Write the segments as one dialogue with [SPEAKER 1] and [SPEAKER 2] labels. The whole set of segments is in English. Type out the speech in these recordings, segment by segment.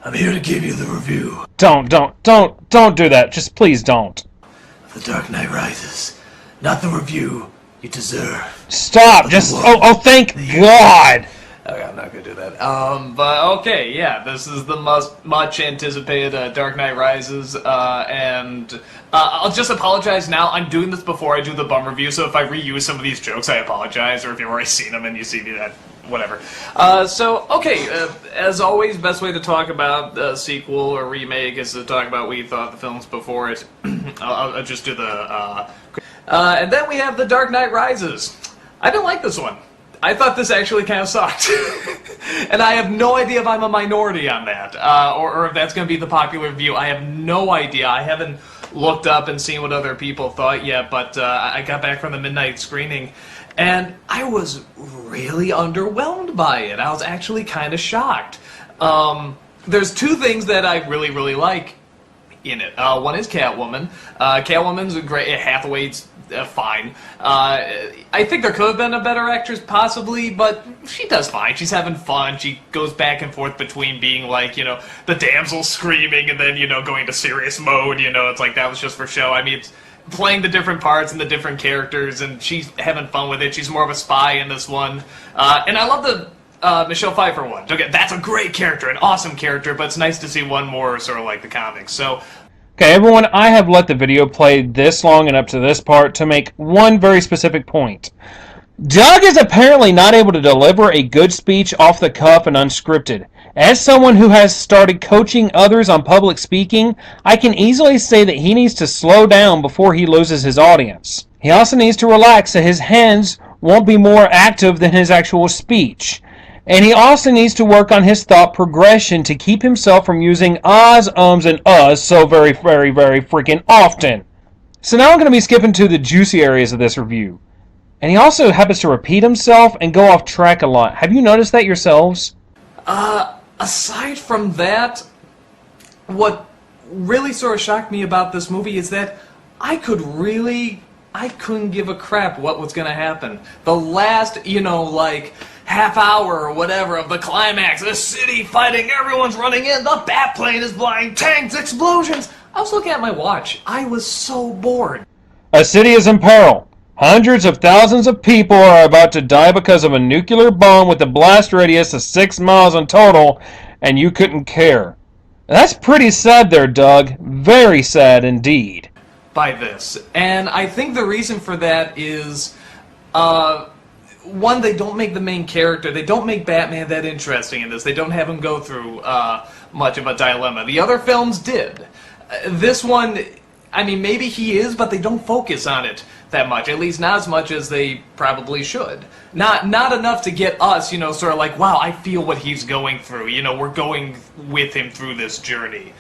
[SPEAKER 1] I'm here to give you the review.
[SPEAKER 2] Don't do that. Just please don't.
[SPEAKER 1] The Dark Knight Rises. Not the review you deserve.
[SPEAKER 2] Stop! Just, thank God!
[SPEAKER 3] Okay, I'm not gonna do that. But okay, yeah, this is the much anticipated Dark Knight Rises, and I'll just apologize now. I'm doing this before I do the bum review, so if I reuse some of these jokes, I apologize, or if you've already seen them and you see me that, whatever. As always, best way to talk about the sequel or remake is to talk about what you thought the films before it. I'll just do the, and then we have The Dark Knight Rises. I didn't like this one. I thought this actually kind of sucked. And I have no idea if I'm a minority on that, or if that's going to be the popular view. I have no idea. I haven't looked up and seen what other people thought yet, but I got back from the midnight screening, and I was really underwhelmed by it. I was actually kind of shocked. There's two things that I really, really like in it. One is Catwoman. Catwoman's a great. Hathaway's fine. I think there could have been a better actress, possibly, but she does fine. She's having fun. She goes back and forth between being like, the damsel screaming and then, going to serious mode. It's like that was just for show. I mean, it's playing the different parts and the different characters, and she's having fun with it. She's more of a spy in this one. And I love the Michelle Pfeiffer one. Okay, that's a great character, an awesome character, but it's nice to see one more sort of like the comics. So,
[SPEAKER 2] okay, everyone, I have let the video play this long and up to this part to make one very specific point. Doug is apparently not able to deliver a good speech off the cuff and unscripted. As someone who has started coaching others on public speaking, I can easily say that he needs to slow down before he loses his audience. He also needs to relax so his hands won't be more active than his actual speech. And he also needs to work on his thought progression to keep himself from using ahs, ums, and uhs so very, very, very freaking often. So now I'm going to be skipping to the juicy areas of this review. And he also happens to repeat himself and go off track a lot. Have you noticed that yourselves?
[SPEAKER 3] Aside from that, what really sort of shocked me about this movie is that I couldn't give a crap what was going to happen. The last, half hour or whatever of the climax, the city fighting, everyone's running in, the bat plane is flying, tanks, explosions. I was looking at my watch. I was so bored.
[SPEAKER 2] A city is in peril. Hundreds of thousands of people are about to die because of a nuclear bomb with a blast radius of 6 miles in total, and you couldn't care. That's pretty sad there, Doug. Very sad indeed.
[SPEAKER 3] By this. And I think the reason for that is, one, they don't make the main character, they don't make Batman that interesting in this. They don't have him go through much of a dilemma. The other films did. This one, I mean, maybe he is, but they don't focus on it that much. At least not as much as they probably should. Not enough to get us, sort of like, wow, I feel what he's going through. We're going with him through this journey.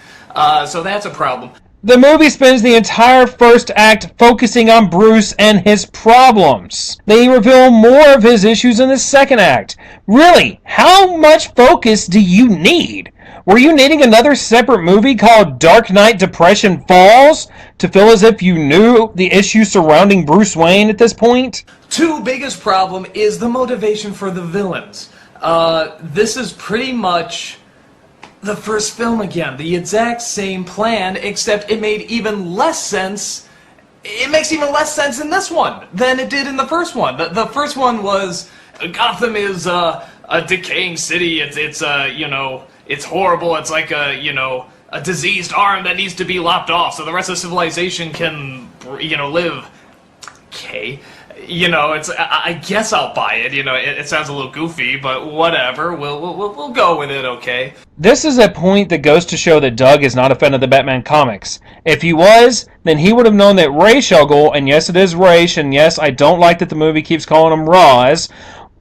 [SPEAKER 3] So that's a problem.
[SPEAKER 2] The movie spends the entire first act focusing on Bruce and his problems. They reveal more of his issues in the second act. Really, how much focus do you need? Were you needing another separate movie called Dark Knight Depression Falls to feel as if you knew the issues surrounding Bruce Wayne at this point?
[SPEAKER 3] Two biggest problem is the motivation for the villains. This is pretty much the first film again, the exact same plan, except it made even less sense. It makes even less sense in this one than it did in the first one. The first one was Gotham is a decaying city. It's horrible. It's like a diseased arm that needs to be lopped off so the rest of civilization can live. Okay. I guess I'll buy it. It sounds a little goofy, but whatever. We'll go with it, okay?
[SPEAKER 2] This is a point that goes to show that Doug is not a fan of the Batman comics. If he was, then he would have known that Ra's al Ghul, and yes, it is Ra's, and yes, I don't like that the movie keeps calling him Ra's,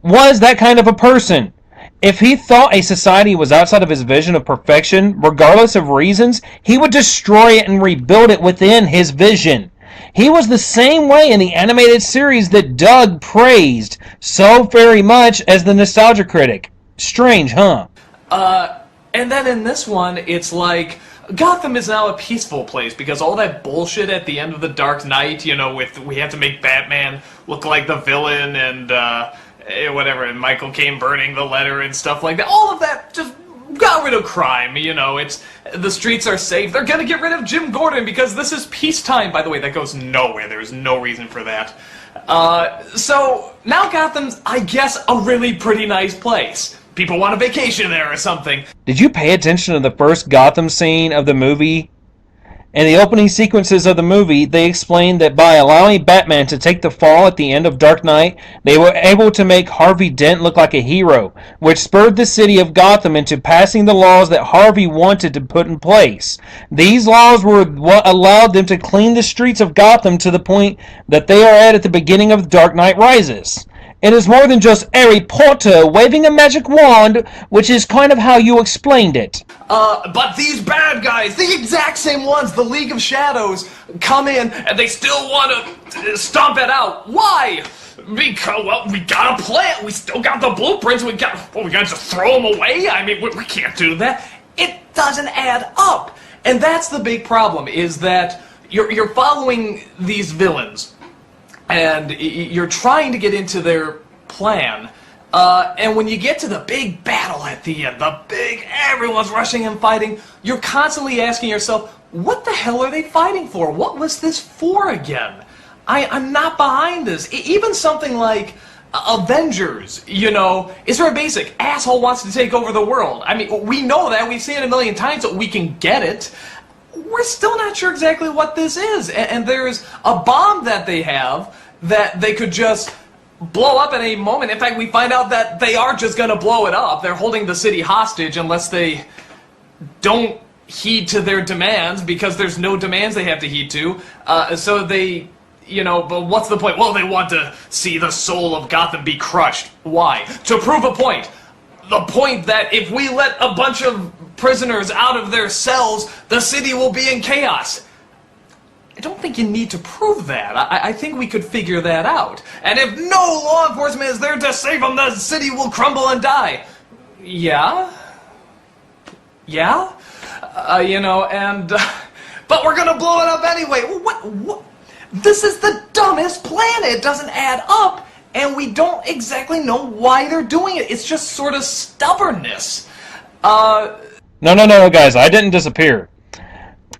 [SPEAKER 2] was that kind of a person. If he thought a society was outside of his vision of perfection, regardless of reasons, he would destroy it and rebuild it within his vision. He was the same way in the animated series that Doug praised so very much as the nostalgia critic. Strange, huh?
[SPEAKER 3] And then in this one, it's like, Gotham is now a peaceful place because all that bullshit at the end of The Dark Knight, with we have to make Batman look like the villain and whatever, and Michael Caine burning the letter and stuff like that, all of that just got rid of crime, you know, the streets are safe. They're gonna get rid of Jim Gordon because this is peacetime. By the way, that goes nowhere. There's no reason for that. So now Gotham's, I guess, a really pretty nice place. People want a vacation there or something.
[SPEAKER 2] Did you pay attention to the first Gotham scene of the movie? In the opening sequences of the movie, they explained that by allowing Batman to take the fall at the end of Dark Knight, they were able to make Harvey Dent look like a hero, which spurred the city of Gotham into passing the laws that Harvey wanted to put in place. These laws were what allowed them to clean the streets of Gotham to the point that they are at the beginning of Dark Knight Rises. It is more than just Harry Potter waving a magic wand, which is kind of how you explained it.
[SPEAKER 3] But these bad guys, the exact same ones, the League of Shadows, come in and they still want to stomp it out. Why? Because, well, we got a plan. We still got the blueprints. We gotta just throw them away? I mean, we can't do that. It doesn't add up. And that's the big problem, is that you're following these villains, and you're trying to get into their plan. And when you get to the big battle at the end, everyone's rushing and fighting, you're constantly asking yourself, what the hell are they fighting for? What was this for again? I'm not behind this. Even something like Avengers, you know, is very basic. Asshole wants to take over the world. I mean, we know that. We've seen it a million times, so we can get it. We're still not sure exactly what this is. And there's a bomb that they have that they could just blow up at any moment. In fact, we find out that they are just going to blow it up. They're holding the city hostage unless they don't heed to their demands, because there's no demands they have to heed to. So they, you know, but what's the point? Well, they want to see the soul of Gotham be crushed. Why? To prove a point. The point that if we let a bunch of prisoners out of their cells, the city will be in chaos. I don't think you need to prove that. I think we could figure that out. And if no law enforcement is there to save them, the city will crumble and die. Yeah? Yeah? You know, and... but we're gonna blow it up anyway. What? This is the dumbest plan. It doesn't add up, and we don't exactly know why they're doing it. It's just sort of stubbornness.
[SPEAKER 2] No, guys, I didn't disappear.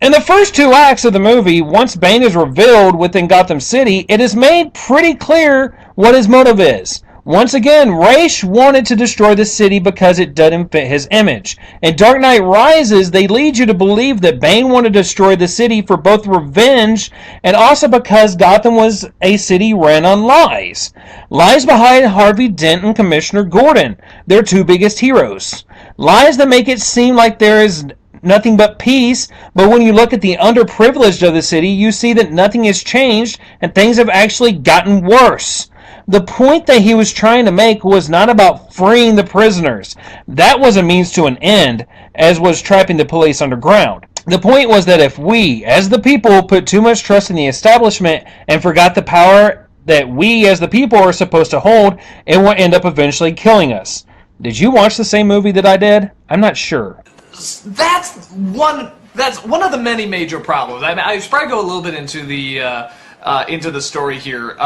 [SPEAKER 2] In the first two acts of the movie, once Bane is revealed within Gotham City, it is made pretty clear what his motive is. Once again, Ra's wanted to destroy the city because it didn't fit his image. In Dark Knight Rises, they lead you to believe that Bane wanted to destroy the city for both revenge and also because Gotham was a city ran on lies. Lies behind Harvey Dent and Commissioner Gordon, their two biggest heroes. Lies that make it seem like there is nothing but peace, but when you look at the underprivileged of the city, you see that nothing has changed and things have actually gotten worse. The point that he was trying to make was not about freeing the prisoners. That was a means to an end, as was trapping the police underground. The point was that if we, as the people, put too much trust in the establishment and forgot the power that we, as the people, are supposed to hold, it will end up eventually killing us. Did you watch the same movie that I did? I'm not sure.
[SPEAKER 3] That's one of the many major problems. I mean, I should probably go a little bit into the story here.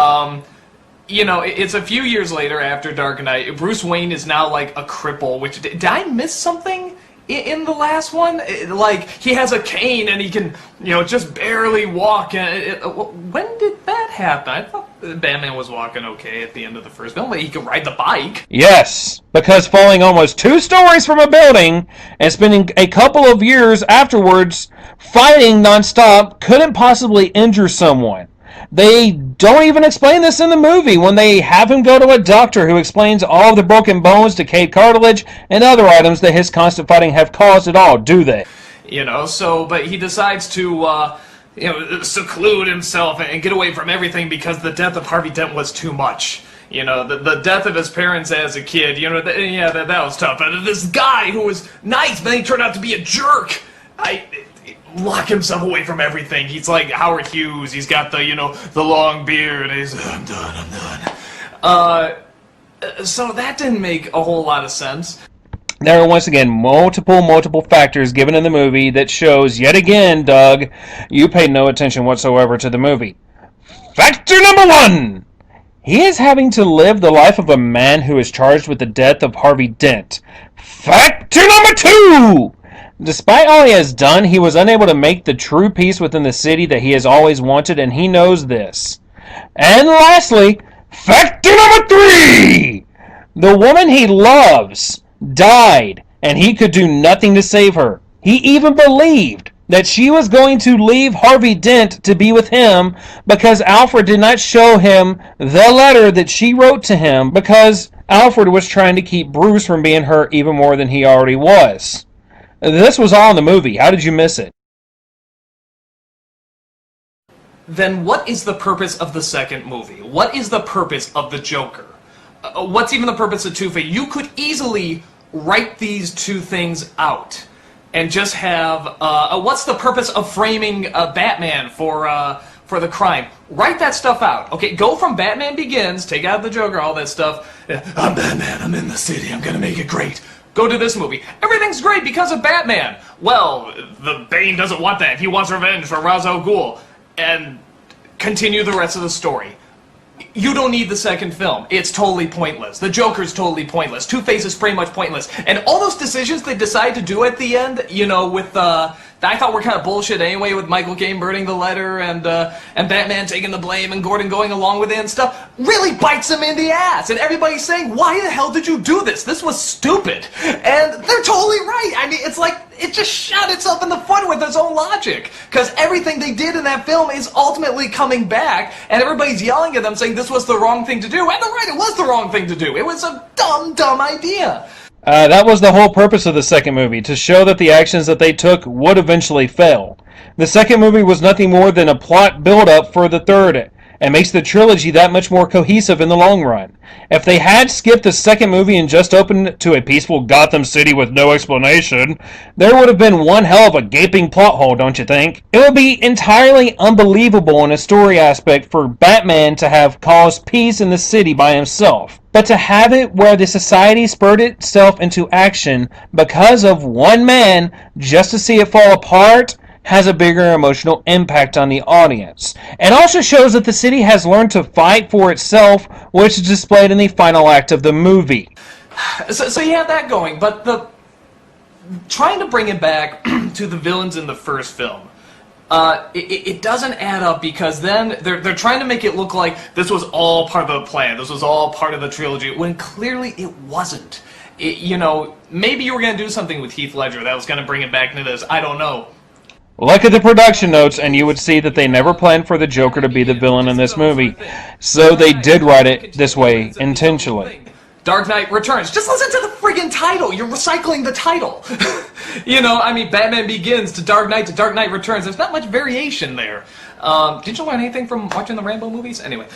[SPEAKER 3] You know, it's a few years later after Dark Knight. Bruce Wayne is now like a cripple. Which did I miss something in the last one? Like he has a cane and he can, you know, just barely walk. When did that happen? I thought Batman was walking okay at the end of the first film, but he could ride the bike.
[SPEAKER 2] Yes, because falling almost 2 stories from a building and spending a couple of years afterwards fighting nonstop couldn't possibly injure someone. They don't even explain this in the movie when they have him go to a doctor who explains all of the broken bones, decayed cartilage, and other items that his constant fighting have caused at all, do they?
[SPEAKER 3] You know, so, but he decides to, seclude himself and get away from everything because the death of Harvey Dent was too much. You know, the death of his parents as a kid, you know, that was tough. But this guy who was nice, but he turned out to be a jerk. Lock himself away from everything. He's like Howard Hughes. He's got the, you know, the long beard. He's, I'm done. So that didn't make a whole lot of sense.
[SPEAKER 2] There are once again multiple factors given in the movie that shows, yet again, Doug, you paid no attention whatsoever to the movie. Factor number 1! He is having to live the life of a man who is charged with the death of Harvey Dent. Factor number 2! Despite all he has done, he was unable to make the true peace within the city that he has always wanted, and he knows this. And lastly, factor number 3! The woman he loves died, and he could do nothing to save her. He even believed that she was going to leave Harvey Dent to be with him because Alfred did not show him the letter that she wrote to him because Alfred was trying to keep Bruce from being hurt even more than he already was. This was all in the movie. How did you miss it?
[SPEAKER 3] Then what is the purpose of the second movie? What is the purpose of the Joker? What's even the purpose of Two-Face? You could easily write these two things out and just have what's the purpose of framing Batman for the crime? Write that stuff out. Okay, go from Batman Begins, take out the Joker, all that stuff.
[SPEAKER 1] I'm Batman, I'm in the city, I'm gonna make it great.
[SPEAKER 3] Go to this movie. Everything's great because of Batman. Well, the Bane doesn't want that. He wants revenge for Ra's al Ghul. And continue the rest of the story. You don't need the second film. It's totally pointless. The Joker's totally pointless. Two-Face is pretty much pointless. And all those decisions they decide to do at the end, you know, with I thought were kind of bullshit anyway, with Michael Caine burning the letter and Batman taking the blame and Gordon going along with it and stuff, really bites him in the ass. And everybody's saying, why the hell did you do this? This was stupid. And they're totally right. I mean, it's like, it just shot itself in the foot with its own logic. Because everything they did in that film is ultimately coming back, and everybody's yelling at them saying this was the wrong thing to do. And they're right, it was the wrong thing to do. It was a dumb, dumb idea.
[SPEAKER 2] That was the whole purpose of the second movie, to show that the actions that they took would eventually fail. The second movie was nothing more than a plot build-up for the third, and makes the trilogy that much more cohesive in the long run. If they had skipped the second movie and just opened it to a peaceful Gotham City with no explanation, there would have been one hell of a gaping plot hole, don't you think? It would be entirely unbelievable in a story aspect for Batman to have caused peace in the city by himself. But to have it where the society spurred itself into action because of one man just to see it fall apart has a bigger emotional impact on the audience. And also shows that the city has learned to fight for itself, which is displayed in the final act of the movie.
[SPEAKER 3] So you have that going, but trying to bring it back to the villains in the first film, it doesn't add up, because then they're trying to make it look like this was all part of the plan, this was all part of the trilogy, when clearly it wasn't. You know, maybe you were going to do something with Heath Ledger that was going to bring it back into this, I don't know.
[SPEAKER 2] Look at the production notes and you would see that they never planned for the Joker to be the villain in this movie. So they did write it this way intentionally.
[SPEAKER 3] Dark Knight Returns. Just listen to the friggin' title. You're recycling the title. You know, I mean, Batman Begins to Dark Knight Returns. There's not much variation there. Did you learn anything from watching the Rambo movies? Anyway,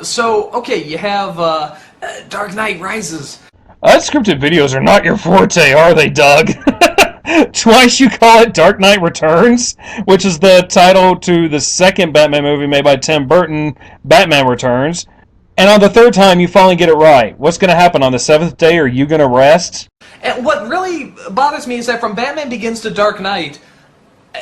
[SPEAKER 3] so, okay, you have Dark Knight Rises.
[SPEAKER 2] Unscripted videos are not your forte, are they, Doug? Twice you call it Dark Knight Returns, which is the title to the second Batman movie made by Tim Burton, Batman Returns. And on the third time, you finally get it right. What's going to happen on the seventh day? Are you going to rest?
[SPEAKER 3] And what really bothers me is that from Batman Begins to Dark Knight,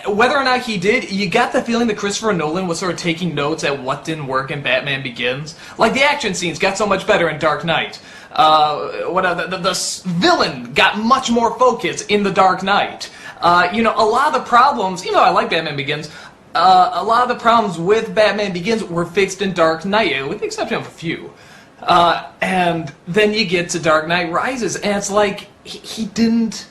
[SPEAKER 3] whether or not he did, you got the feeling that Christopher Nolan was sort of taking notes at what didn't work in Batman Begins. Like, the action scenes got so much better in Dark Knight. The villain got much more focus in The Dark Knight. You know, a lot of the problems, even though I like Batman Begins, a lot of the problems with Batman Begins were fixed in Dark Knight, with the exception of a few. And then you get to Dark Knight Rises, and it's like, he didn't...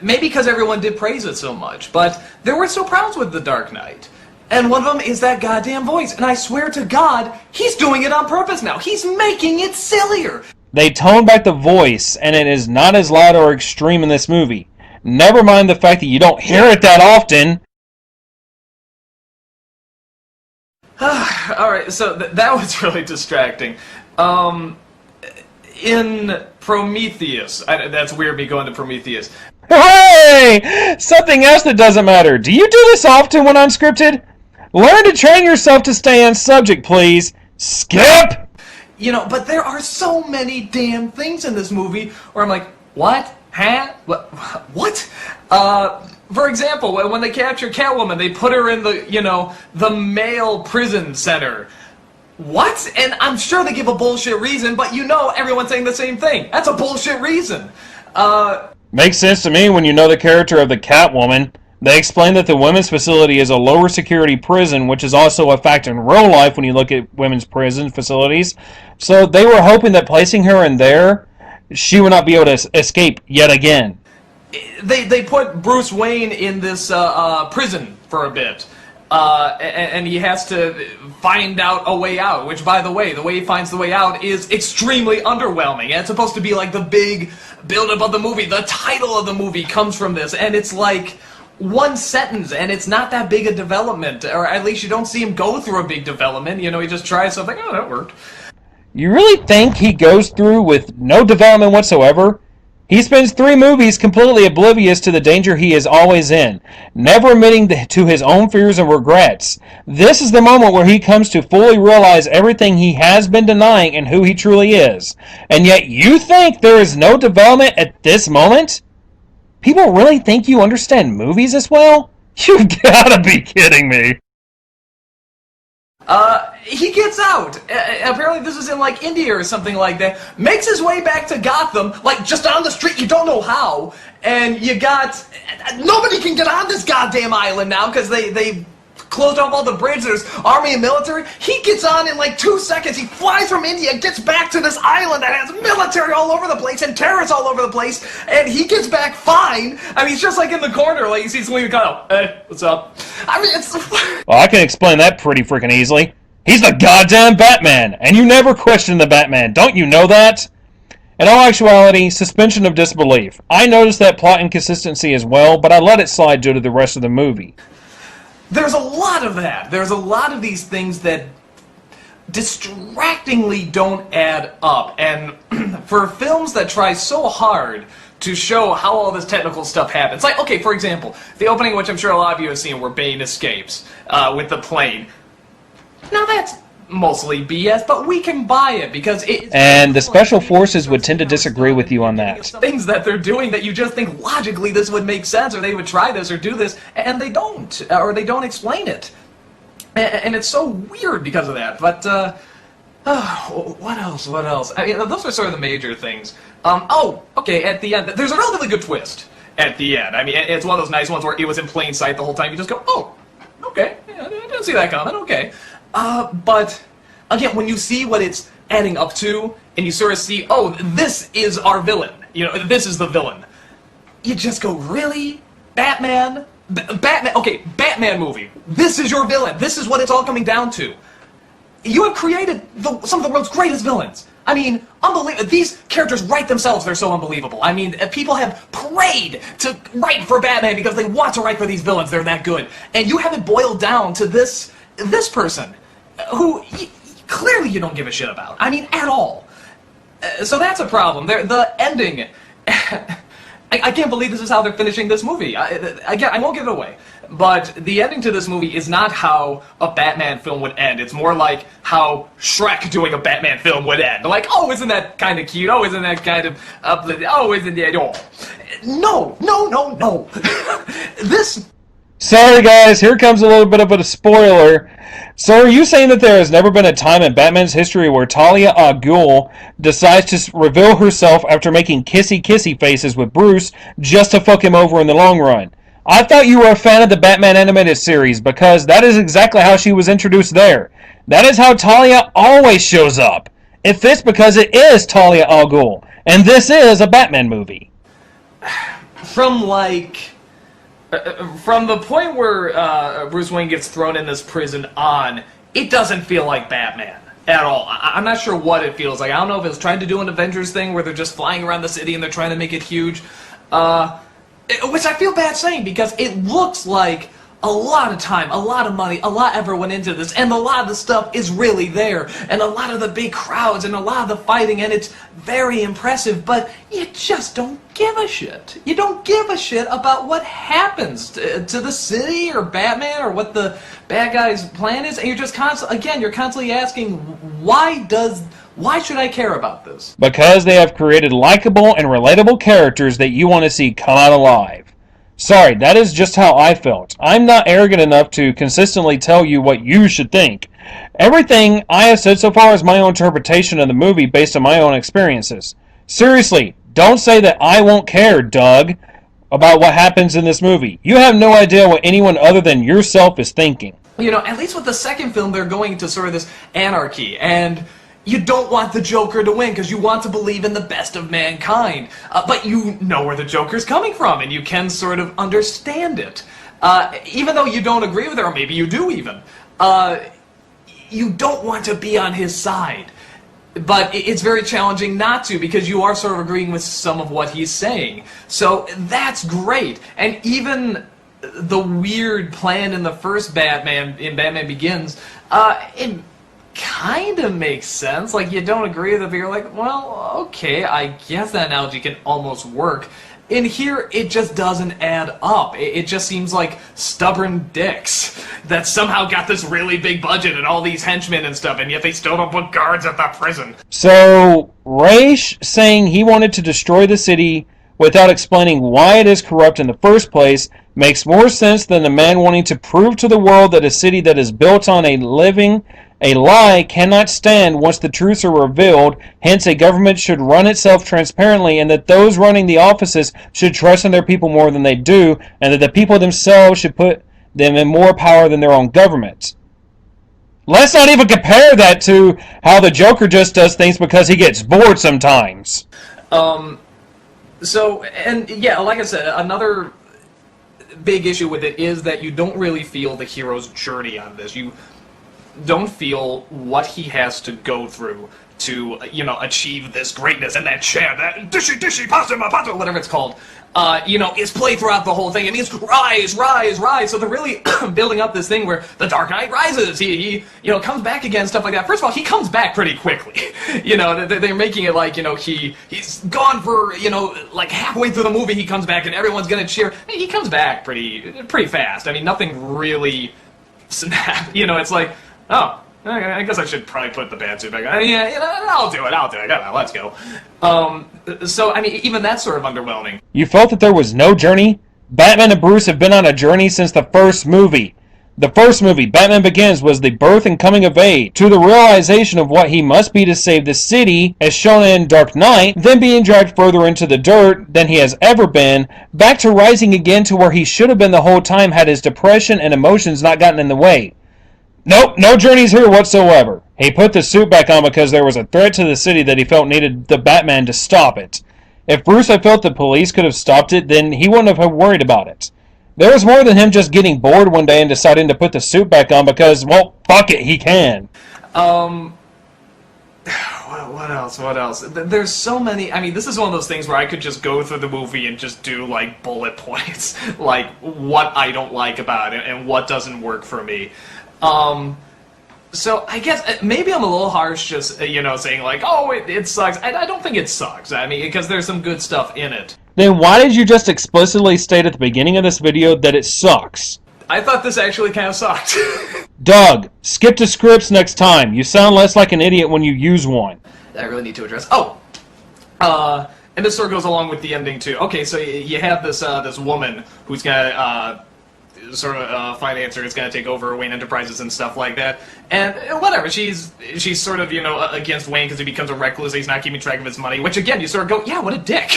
[SPEAKER 3] Maybe because everyone did praise it so much, but there were still problems with The Dark Knight. And one of them is that goddamn voice, and I swear to God, he's doing it on purpose now. He's making it sillier.
[SPEAKER 2] They toned back the voice, and it is not as loud or extreme in this movie. Never mind the fact that you don't hear it that often.
[SPEAKER 3] Alright, so that was really distracting. In Prometheus, that's weird me going to Prometheus.
[SPEAKER 2] Hey! Something else that doesn't matter. Do you do this often when unscripted? Learn to train yourself to stay on subject, please. Skip!
[SPEAKER 3] You know, but there are so many damn things in this movie where I'm like, what? Huh? What? For example, when they capture Catwoman, they put her in the, you know, the male prison center. what? And I'm sure they give a bullshit reason, but you know everyone's saying the same thing. That's a bullshit reason.
[SPEAKER 2] Makes sense to me when you know the character of the Catwoman. They explain that the women's facility is a lower security prison, which is also a fact in real life when you look at women's prison facilities. So they were hoping that placing her in there, she would not be able to escape yet again.
[SPEAKER 3] They put Bruce Wayne in this prison for a bit. And he has to find out a way out, which, by the way he finds the way out is extremely underwhelming. And it's supposed to be like the big build-up of the movie. The title of the movie comes from this, and it's like one sentence, and it's not that big a development. Or at least you don't see him go through a big development. You know, he just tries something, oh, that worked.
[SPEAKER 2] You really think he goes through with no development whatsoever? He spends 3 movies completely oblivious to the danger he is always in, never admitting to his own fears and regrets. This is the moment where he comes to fully realize everything he has been denying and who he truly is. And yet you think there is no development at this moment? People really think you understand movies as well? You gotta be kidding me.
[SPEAKER 3] He gets out. Apparently this is in, like, India or something like that. Makes his way back to Gotham, like, just on the street, you don't know how. And you got... Nobody can get on this goddamn island now, because they closed off all the bridges. There's army and military. He gets on in, like, 2 seconds. He flies from India, gets back to this island that has military all over the place and terrorists all over the place, and he gets back fine. I mean, he's just, like, in the corner, like, you see Selena Kyle. Hey, what's up? I mean, it's...
[SPEAKER 2] Well, I can explain that pretty freaking easily. He's the goddamn Batman, and you never question the Batman. Don't you know that? In all actuality, suspension of disbelief. I noticed that plot inconsistency as well, but I let it slide due to the rest of the movie.
[SPEAKER 3] There's a lot of that. There's a lot of these things that distractingly don't add up. And for films that try so hard to show how all this technical stuff happens. Like, okay, for example, the opening, which I'm sure a lot of you have seen, where Bane escapes with the plane. Now that's mostly BS, but we can buy it because it's...
[SPEAKER 2] And the special forces would tend to disagree with you on that.
[SPEAKER 3] Things that they're doing that you just think logically this would make sense, or they would try this or do this, and they don't, or they don't explain it. And it's so weird because of that. But, what else? I mean, those are sort of the major things. Oh, okay, at the end, there's a relatively good twist at the end. I mean, it's one of those nice ones where it was in plain sight the whole time. You just go, oh, okay, yeah, I didn't see that coming, okay. But, again, when you see what it's adding up to, and you sort of see, oh, this is our villain, you know, this is the villain, you just go, really? Batman? Batman, okay, Batman movie. This is your villain. This is what it's all coming down to. You have created some of the world's greatest villains. I mean, unbelievable. These characters write themselves, they're so unbelievable. I mean, people have prayed to write for Batman because they want to write for these villains, they're that good. And you have it boiled down to this person, who clearly you don't give a shit about. I mean, at all. So that's a problem. The ending... I can't believe this is how they're finishing this movie. Again, I won't give it away. But the ending to this movie is not how a Batman film would end. It's more like how Shrek doing a Batman film would end. Like, oh, isn't that kind of cute? Oh, isn't that kind of uplifting? Oh, isn't that... Oh. No. This...
[SPEAKER 2] Sorry guys, here comes a little bit of a spoiler. So are you saying that there has never been a time in Batman's history where Talia al Ghul decides to reveal herself after making kissy faces with Bruce just to fuck him over in the long run? I thought you were a fan of the Batman animated series because that is exactly how she was introduced there. That is how Talia always shows up. It fits because it is Talia al Ghul, and this is a Batman movie.
[SPEAKER 3] From the point where Bruce Wayne gets thrown in this prison on, it doesn't feel like Batman at all. I'm not sure what it feels like. I don't know if it's trying to do an Avengers thing where they're just flying around the city and they're trying to make it huge. Which I feel bad saying because it looks like a lot of time, a lot of money, a lot ever went into this, and a lot of the stuff is really there, and a lot of the big crowds, and a lot of the fighting, and it's very impressive, but you just don't give a shit. You don't give a shit about what happens to the city, or Batman, or what the bad guy's plan is, and you're just you're constantly asking, why should I care about this?
[SPEAKER 2] Because they have created likable and relatable characters that you want to see come out alive. Sorry, that is just how I felt. I'm not arrogant enough to consistently tell you what you should think. Everything I have said so far is my own interpretation of the movie based on my own experiences. Seriously, don't say that I won't care, Doug, about what happens in this movie. You have no idea what anyone other than yourself is thinking.
[SPEAKER 3] You know, at least with the second film, they're going to sort of this anarchy, and you don't want the Joker to win because you want to believe in the best of mankind. But you know where the Joker's coming from, and you can sort of understand it. Even though you don't agree with it, or maybe you do even. You don't want to be on his side. But it's very challenging not to, because you are sort of agreeing with some of what he's saying. So that's great. And even the weird plan in the first Batman, in Batman Begins, it kind of makes sense. Like, you don't agree with it, but you're like, well, okay, I guess that analogy can almost work. In here, it just doesn't add up. It just seems like stubborn dicks that somehow got this really big budget and all these henchmen and stuff, and yet they still don't put guards at the prison.
[SPEAKER 2] So, Raish saying he wanted to destroy the city without explaining why it is corrupt in the first place makes more sense than the man wanting to prove to the world that a city that is built on a lie cannot stand once the truths are revealed. Hence, a government should run itself transparently, and that those running the offices should trust in their people more than they do, and that the people themselves should put them in more power than their own government. Let's not even compare that to how the Joker just does things because he gets bored sometimes.
[SPEAKER 3] So, and yeah, like I said, another big issue with it is that you don't really feel the hero's journey on this. You don't feel what he has to go through to, you know, achieve this greatness, and that chant, that dishy, pasta, whatever it's called, you know, is played throughout the whole thing. It means rise, rise, rise. So they're really building up this thing where the Dark Knight rises. He you know, comes back again, stuff like that. First of all, he comes back pretty quickly. You know, they're making it like, you know, he's gone for, you know, like halfway through the movie he comes back and everyone's gonna cheer. He comes back pretty fast. I mean, nothing really snap. You know, it's like, oh, I guess I should probably put the bad suit back on. Yeah, you know, I'll do it. Let's go. So, I mean, even that's sort of underwhelming.
[SPEAKER 2] You felt that there was no journey? Batman and Bruce have been on a journey since the first movie. The first movie, Batman Begins, was the birth and coming of age to the realization of what he must be to save the city, as shown in Dark Knight, then being dragged further into the dirt than he has ever been, back to rising again to where he should have been the whole time had his depression and emotions not gotten in the way. Nope, no journeys here whatsoever. He put the suit back on because there was a threat to the city that he felt needed the Batman to stop it. If Bruce had felt the police could have stopped it, then he wouldn't have worried about it. There was more than him just getting bored one day and deciding to put the suit back on because, well, fuck it, he can.
[SPEAKER 3] What else? There's so many. I mean, this is one of those things where I could just go through the movie and just do, like, bullet points. Like, what I don't like about it and what doesn't work for me. So I guess maybe I'm a little harsh just, you know, saying like, oh, it sucks. I don't think it sucks. I mean, because there's some good stuff in it.
[SPEAKER 2] Then why did you just explicitly state at the beginning of this video that it sucks?
[SPEAKER 3] I thought this actually kind of sucked.
[SPEAKER 2] Doug, skip to scripts next time. You sound less like an idiot when you use one.
[SPEAKER 3] I really need to address. And this sort of goes along with the ending too. Okay, so you have this this woman who's gonna sort of financer is going to take over Wayne Enterprises and stuff like that, and whatever, she's sort of, you know, against Wayne because he becomes a recluse, he's not keeping track of his money, which again, you sort of go, yeah, what a dick.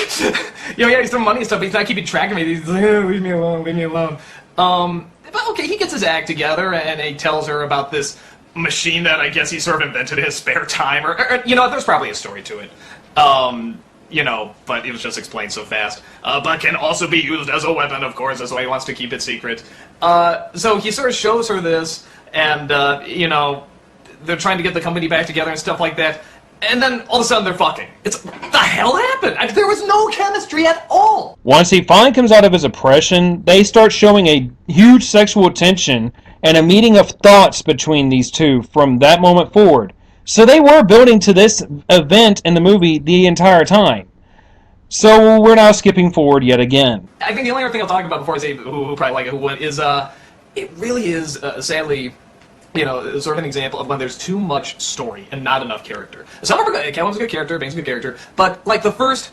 [SPEAKER 3] You know, yeah, he's throwing money and stuff, but he's not keeping track of me, he's like, oh, leave me alone. But okay, he gets his act together, and he tells her about this machine that I guess he sort of invented in his spare time, or you know, there's probably a story to it. You know, but it was just explained so fast. But can also be used as a weapon, of course, that's why he wants to keep it secret. So he sort of shows her this, and, you know, they're trying to get the company back together and stuff like that, and then all of a sudden they're fucking. It's, what the hell happened? There was no chemistry at all!
[SPEAKER 2] Once he finally comes out of his oppression, they start showing a huge sexual tension and a meeting of thoughts between these two from that moment forward. So they were building to this event in the movie the entire time. So we're now skipping forward yet again.
[SPEAKER 3] I think the only other thing I'll talk about before I say who probably like it, who wouldn't, is, it really is, sadly, you know, sort of an example of when there's too much story and not enough character. Some of them are good. Catwoman's a good character, Bane's a good character, but, like, the first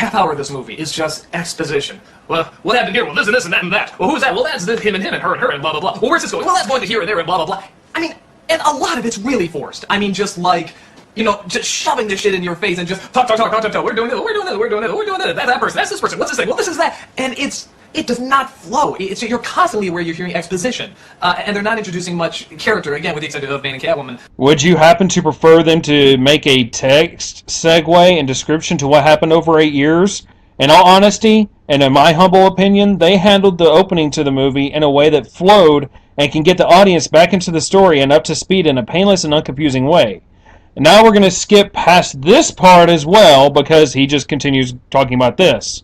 [SPEAKER 3] half hour of this movie is just exposition. Well, what happened here? Well, this and this and that and that. Well, who's that? Well, that's him and her and blah, blah, blah. Well, where's this going? Well, that's going to here and there and blah, blah, blah. I mean, and a lot of it's really forced. I mean, just like, you know, just shoving this shit in your face and just talk. We're doing this, we're doing this, we're doing this, we're doing this. That's that person, that's this person, what's this thing? Well, this is that. And it does not flow. You're constantly where you're hearing exposition. And they're not introducing much character, again, with the exception of Bane and Catwoman.
[SPEAKER 2] Would you happen to prefer them to make a text segue and description to what happened over 8 years? In all honesty, and in my humble opinion, they handled the opening to the movie in a way that flowed and can get the audience back into the story and up to speed in a painless and unconfusing way. And now we're going to skip past this part as well, because he just continues talking about this.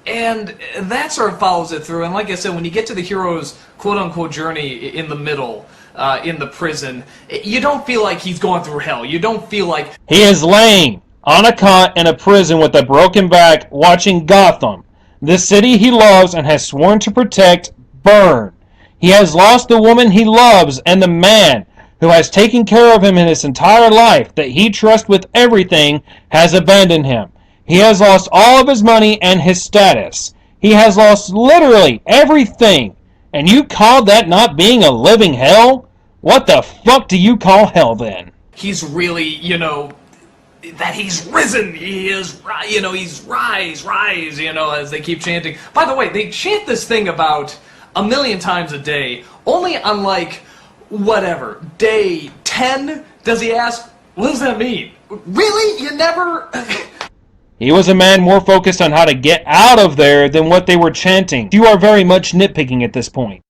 [SPEAKER 3] And that sort of follows it through. And like I said, when you get to the hero's quote-unquote journey in the middle, in the prison, you don't feel like he's going through hell. You don't feel like...
[SPEAKER 2] He is laying on a cot in a prison with a broken back, watching Gotham, the city he loves and has sworn to protect, burn. He has lost the woman he loves and the man who has taken care of him in his entire life, that he trusts with everything, has abandoned him. He has lost all of his money and his status. He has lost literally everything. And you call that not being a living hell? What the fuck do you call hell then?
[SPEAKER 3] He's really, you know, that he's risen. He is, you know, he's rise, you know, as they keep chanting. By the way, they chant this thing about 1 million times a day, only on like, whatever, day 10? Does he ask, what does that mean? Really? You never...
[SPEAKER 2] He was a man more focused on how to get out of there than what they were chanting. You are very much nitpicking at this point.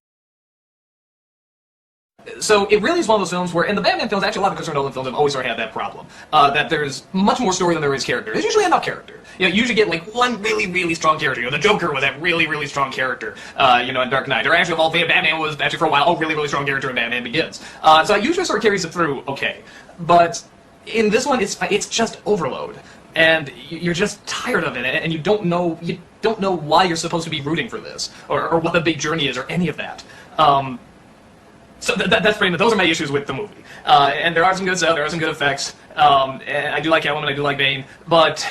[SPEAKER 3] So it really is one of those films where, in the Batman films, actually a lot of the Christopher Nolan films have always sort of had that problem. That there's much more story than there is character. There's usually enough character. You know, you usually get like one really, really strong character. You know, the Joker was that really, really strong character, you know, in Dark Knight. Or actually, of all things, Batman was actually for a while a really, really strong character in Batman Begins. So it usually sort of carries it through okay. But in this one, it's just overload. And you're just tired of it, and you don't know why you're supposed to be rooting for this, or what the big journey is, or any of that. So that's pretty much, those are my issues with the movie. And there are some good stuff, there are some good effects, and I do like Catwoman, I do like Bane, but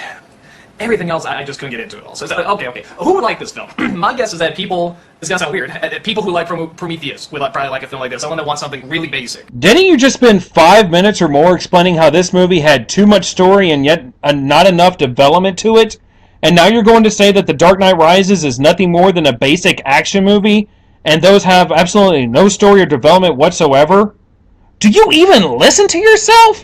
[SPEAKER 3] everything else I just couldn't get into it all. So it's like, okay, who would like this film? My guess is that people, it's gonna sound weird, people who like Prometheus would probably like a film like this, someone that wants something really basic.
[SPEAKER 2] Didn't you just spend 5 minutes or more explaining how this movie had too much story and yet not enough development to it? And now you're going to say that The Dark Knight Rises is nothing more than a basic action movie, and those have absolutely no story or development whatsoever? Do you even listen to yourself?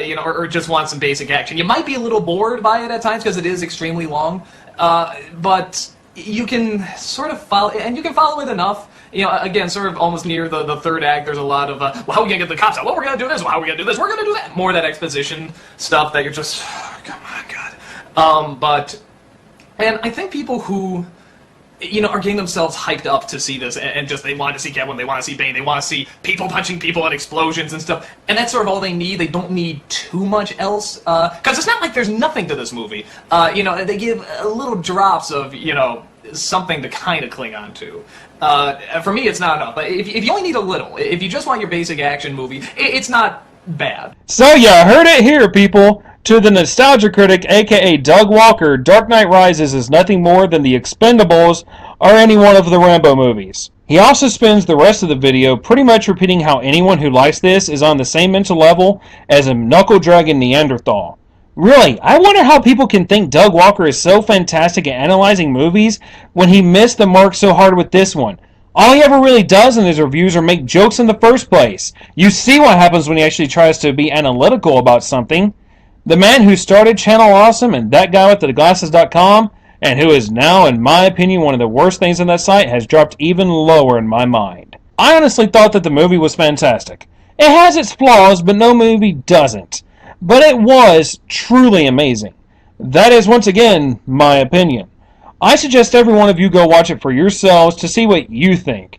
[SPEAKER 3] You know, or just want some basic action. You might be a little bored by it at times because it is extremely long, but you can sort of follow, and you can follow it enough. You know, again, sort of almost near the third act, there's a lot of, well, how are we going to get the cops out? Well, we're going to do this. Well, how are we going to do this? We're going to do that. More of that exposition stuff that you're just, oh, come on, God. And I think people who, you know, are getting themselves hyped up to see this, and just they want to see Catwoman, they want to see Bane, they want to see people punching people and explosions and stuff, and that's sort of all they need. They don't need too much else, because it's not like there's nothing to this movie. You know, they give little drops of, you know, something to kind of cling on to. For me, it's not enough. But if you only need a little, if you just want your basic action movie, it's not bad.
[SPEAKER 2] So you heard it here, people. To the nostalgia critic, aka Doug Walker, Dark Knight Rises is nothing more than the Expendables or any one of the Rambo movies. He also spends the rest of the video pretty much repeating how anyone who likes this is on the same mental level as a knuckle-dragging Neanderthal. Really, I wonder how people can think Doug Walker is so fantastic at analyzing movies when he missed the mark so hard with this one. All he ever really does in his reviews are make jokes in the first place. You see what happens when he actually tries to be analytical about something. The man who started Channel Awesome and that guy with the glasses.com, and who is now, in my opinion, one of the worst things on that site, has dropped even lower in my mind. I honestly thought that the movie was fantastic. It has its flaws, but no movie doesn't. But it was truly amazing. That is, once again, my opinion. I suggest every one of you go watch it for yourselves to see what you think.